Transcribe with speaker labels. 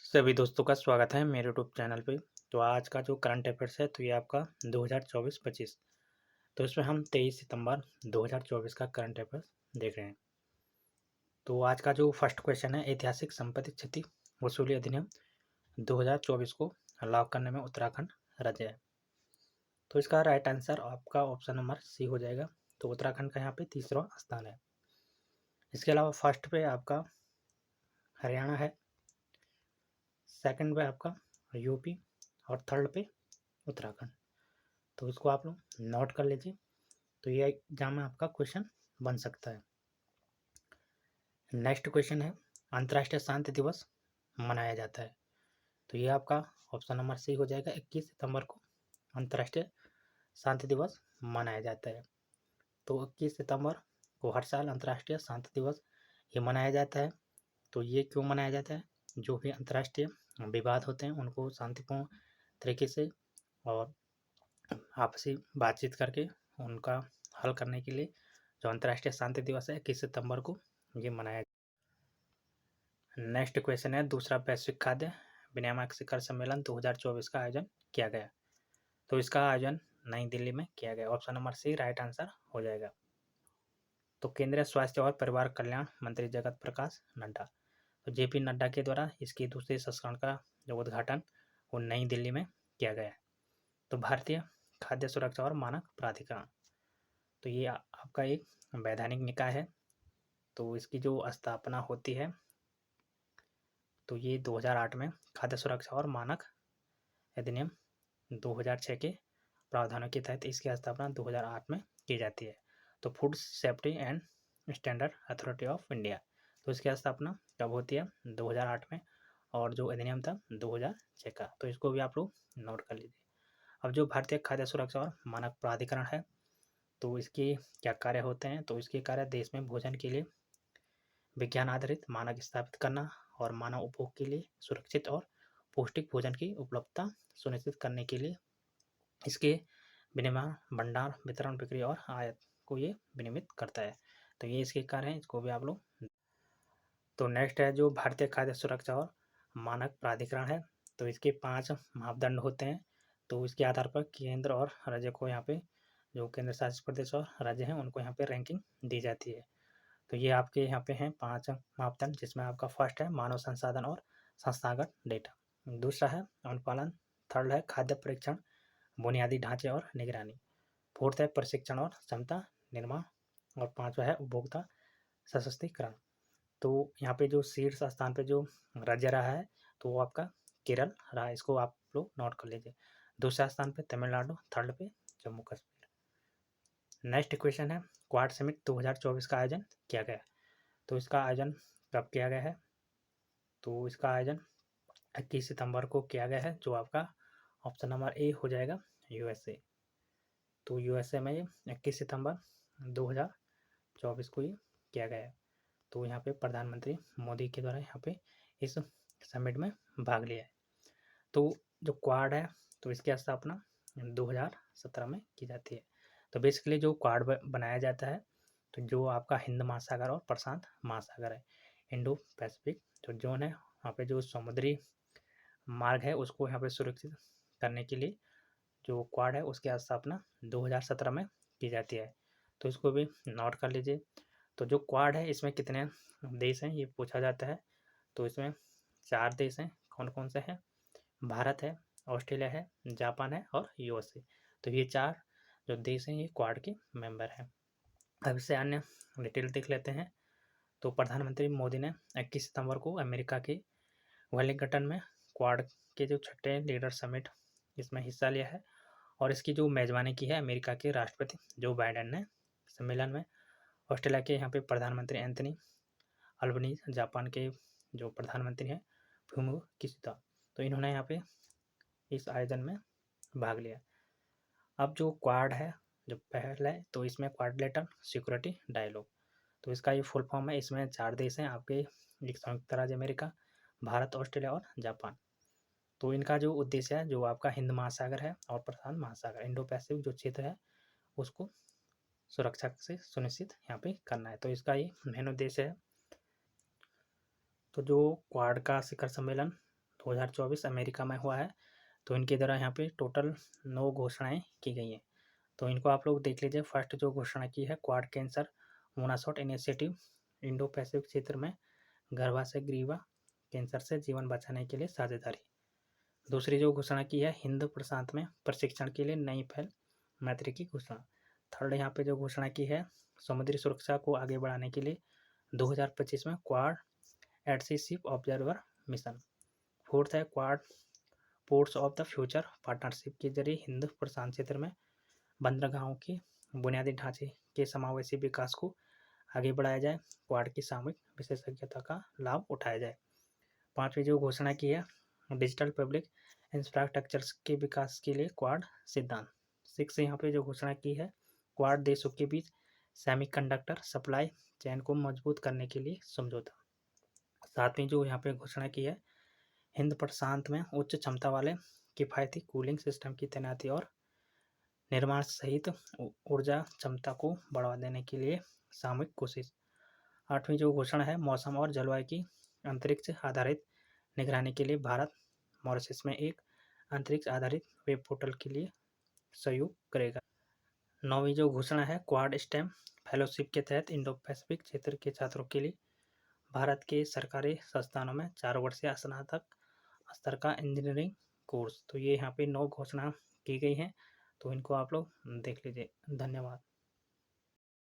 Speaker 1: सभी दोस्तों का स्वागत है मेरे यूट्यूब चैनल पे। तो आज का जो करंट अफेयर्स है तो ये आपका 2024-25। तो इसमें हम 23 सितंबर 2024 का करंट अफेयर्स देख रहे हैं। तो आज का जो फर्स्ट क्वेश्चन है, ऐतिहासिक संपत्ति क्षति वसूली अधिनियम 2024 को लागू करने में उत्तराखंड राज्य है। तो इसका राइट आंसर आपका ऑप्शन नंबर सी हो जाएगा। तो उत्तराखंड का यहाँ पे तीसरा स्थान है। इसके अलावा फर्स्ट पे आपका हरियाणा है, सेकंड पे आपका यूपी और थर्ड पे उत्तराखंड। तो इसको आप लोग नोट कर लीजिए। तो ये एग्जाम में आपका क्वेश्चन बन सकता है। नेक्स्ट क्वेश्चन है, अंतर्राष्ट्रीय शांति दिवस मनाया जाता है। तो ये आपका ऑप्शन नंबर सी हो जाएगा। 21 सितंबर को अंतर्राष्ट्रीय शांति दिवस मनाया जाता है। तो 21 सितंबर को हर साल अंतर्राष्ट्रीय शांति दिवस ये मनाया जाता है। तो ये क्यों मनाया जाता है? जो भी अंतर्राष्ट्रीय विवाद होते हैं उनको शांतिपूर्ण तरीके से और आपसी बातचीत करके उनका हल करने के लिए जो अंतर्राष्ट्रीय शांति दिवस है 21 सितंबर को ये मनाया। नेक्स्ट क्वेश्चन है, दूसरा वैश्विक खाद्य विनियामक शिखर सम्मेलन 2024 का आयोजन किया गया। तो इसका आयोजन नई दिल्ली में किया गया। Option number C right answer हो जाएगा। तो केंद्रीय स्वास्थ्य और परिवार कल्याण मंत्री जगत प्रकाश नड्डा, तो जेपी नड्डा के द्वारा इसकी दूसरे संस्करण का जो उद्घाटन वो नई दिल्ली में किया गया है। तो भारतीय खाद्य सुरक्षा और मानक प्राधिकरण, तो ये आपका एक वैधानिक निकाय है। तो इसकी जो स्थापना होती है तो ये 2008 में खाद्य सुरक्षा और मानक अधिनियम 2006 के प्रावधानों के तहत इसकी स्थापना 2008 में की जाती है। तो food safety and standard authority of India, तो इसकी स्थापना कब होती है? 2008 में। और जो अधिनियम था 2006 का। तो इसको भी आप लोग नोट कर लीजिए। अब जो भारतीय खाद्य सुरक्षा और मानक प्राधिकरण है तो इसके क्या कार्य होते हैं? तो इसके कार्य देश में भोजन के लिए विज्ञान आधारित मानक स्थापित करना और मानव उपभोग के लिए सुरक्षित और पौष्टिक भोजन की उपलब्धता सुनिश्चित करने के लिए इसके विनिर्माण, भंडार, वितरण, बिक्री और आयात को ये विनियमित करता है। तो ये इसके कार्य हैं, इसको भी आप लोग। तो नेक्स्ट है जो भारतीय खाद्य सुरक्षा और मानक प्राधिकरण है। तो इसके 5 मापदंड होते हैं। तो इसके आधार पर केंद्र और राज्य को यहाँ पे जो केंद्र शासित प्रदेश और राज्य हैं उनको यहाँ पे रैंकिंग दी जाती है। तो ये आपके यहाँ पे हैं 5 मापदंड, जिसमें आपका फर्स्ट है मानव संसाधन और संस्थागत डेटा, दूसरा है अनुपालन, थर्ड है खाद्य परीक्षण, बुनियादी ढांचे और निगरानी, फोर्थ है प्रशिक्षण और क्षमता निर्माण, और पांचवा है उपभोक्ता सशक्तिकरण। तो यहाँ पे जो शीर्ष स्थान पे जो राज्य रहा है तो वो आपका केरल रहा है। इसको आप लोग नोट कर लीजिए। दूसरा स्थान पे तमिलनाडु, थर्ड पे जम्मू कश्मीर। नेक्स्ट क्वेश्चन है, क्वाड समिट 2024 का आयोजन किया गया। तो इसका आयोजन कब किया गया है? तो इसका आयोजन 21 सितंबर को किया गया है, जो आपका ऑप्शन नंबर ए हो जाएगा, यूएसए। तो यूएसए में ये 21 सितंबर 2024 को ये किया गया है। तो यहाँ पे प्रधानमंत्री मोदी के द्वारा यहाँ पे इस समिट में भाग लिया है। तो जो क्वाड है तो इसकी स्थापना 2017 में की जाती है। तो बेसिकली जो क्वाड बनाया जाता है तो जो आपका हिंद महासागर और प्रशांत महासागर है, इंडो पैसिफिक जो जोन है, वहाँ पे जो समुद्री मार्ग है उसको यहाँ पे सुरक्षित करने के लिए जो क्वाड है उसकी स्थापना 2017 में की जाती है। तो इसको भी नोट कर लीजिए। तो जो क्वाड है इसमें कितने देश हैं ये पूछा जाता है। तो इसमें 4 देश हैं। कौन कौन से हैं? भारत है, ऑस्ट्रेलिया है, जापान है और यूएसए। तो ये 4 जो देश हैं ये क्वाड के मेंबर हैं। अब इससे अन्य डिटेल देख लेते हैं। तो प्रधानमंत्री मोदी ने 21 सितंबर को अमेरिका के वेलिंगटन में क्वाड के जो 6ठे लीडर समिट इसमें हिस्सा लिया है, और इसकी जो मेजबानी की है अमेरिका के राष्ट्रपति जो बाइडेन ने। सम्मेलन में ऑस्ट्रेलिया के यहाँ पे प्रधानमंत्री एंथनी अल्बनीज, जापान के जो प्रधानमंत्री हैं फुमियो किशिदा, तो इन्होंने यहाँ पे इस आयोजन में भाग लिया। अब जो क्वाड है जो पहला है तो इसमें क्वाड्रिलेटरल सिक्योरिटी डायलॉग, तो इसका ये फुल फॉर्म है। इसमें 4 देश हैं आपके, एक संयुक्त राज्य अमेरिका, भारत, ऑस्ट्रेलिया और जापान। तो इनका जो उद्देश्य है जो आपका हिंद महासागर है और प्रशांत महासागर, इंडो पैसिफिक जो क्षेत्र है उसको सुरक्षा से सुनिश्चित यहाँ पे करना है। तो इसका ये मेन उद्देश्य है। तो जो क्वाड का शिखर सम्मेलन 2024 अमेरिका में हुआ है। तो इनके द्वारा यहाँ पे टोटल 9 घोषणाएँ की गई हैं। तो इनको आप लोग देख लीजिए। फर्स्ट जो घोषणा की है, Quad cancer moonshot initiative, Indo Pacific क्षेत्र में गर्भाशय ग्रीवा कैंसर से जीवन बचाने के लिए साझेदारी। दूसरी जो घोषणा की है, हिंद प्रशांत में प्रशिक्षण के लिए नई पहल मैत्री की घोषणा। थर्ड यहाँ पे जो घोषणा की है, समुद्री सुरक्षा को आगे बढ़ाने के लिए 2025 में क्वाड एट सी शिप ऑब्जर्वर मिशन। फोर्थ है quad ports of the future partnership के जरिए हिंद प्रशांत क्षेत्र में बंदरगाहों की बुनियादी ढांचे के समावेशी विकास को आगे बढ़ाया जाए, क्वाड की सामूहिक विशेषज्ञता का लाभ उठाया जाए। पांचवी जो घोषणा की है, डिजिटल पब्लिक इंफ्रास्ट्रक्चर्स के विकास के लिए क्वाड सिद्धांत। सिक्स यहाँ पे जो घोषणा की है, क्वाड देशों के बीच सेमीकंडक्टर सप्लाई चेन को मजबूत करने के लिए समझौता। सातवीं जो यहाँ पे घोषणा की है, हिंद प्रशांत में उच्च क्षमता वाले किफ़ायती कूलिंग सिस्टम की तैनाती और निर्माण सहित ऊर्जा क्षमता को बढ़ावा देने के लिए सामूहिक कोशिश। आठवीं जो घोषणा है, मौसम और जलवायु की अंतरिक्ष आधारित निगरानी के लिए भारत मॉरिशस में एक अंतरिक्ष आधारित वेब पोर्टल के लिए सहयोग करेगा। नौवीं जो घोषणा है, क्वाड स्टेम फेलोशिप के तहत इंडो पैसिफिक क्षेत्र के छात्रों के लिए भारत के सरकारी संस्थानों में 4 वर्षीय स्नातक स्तर का इंजीनियरिंग कोर्स। तो ये यहाँ पे 9 घोषणा की गई हैं। तो इनको आप लोग देख लीजिए। धन्यवाद।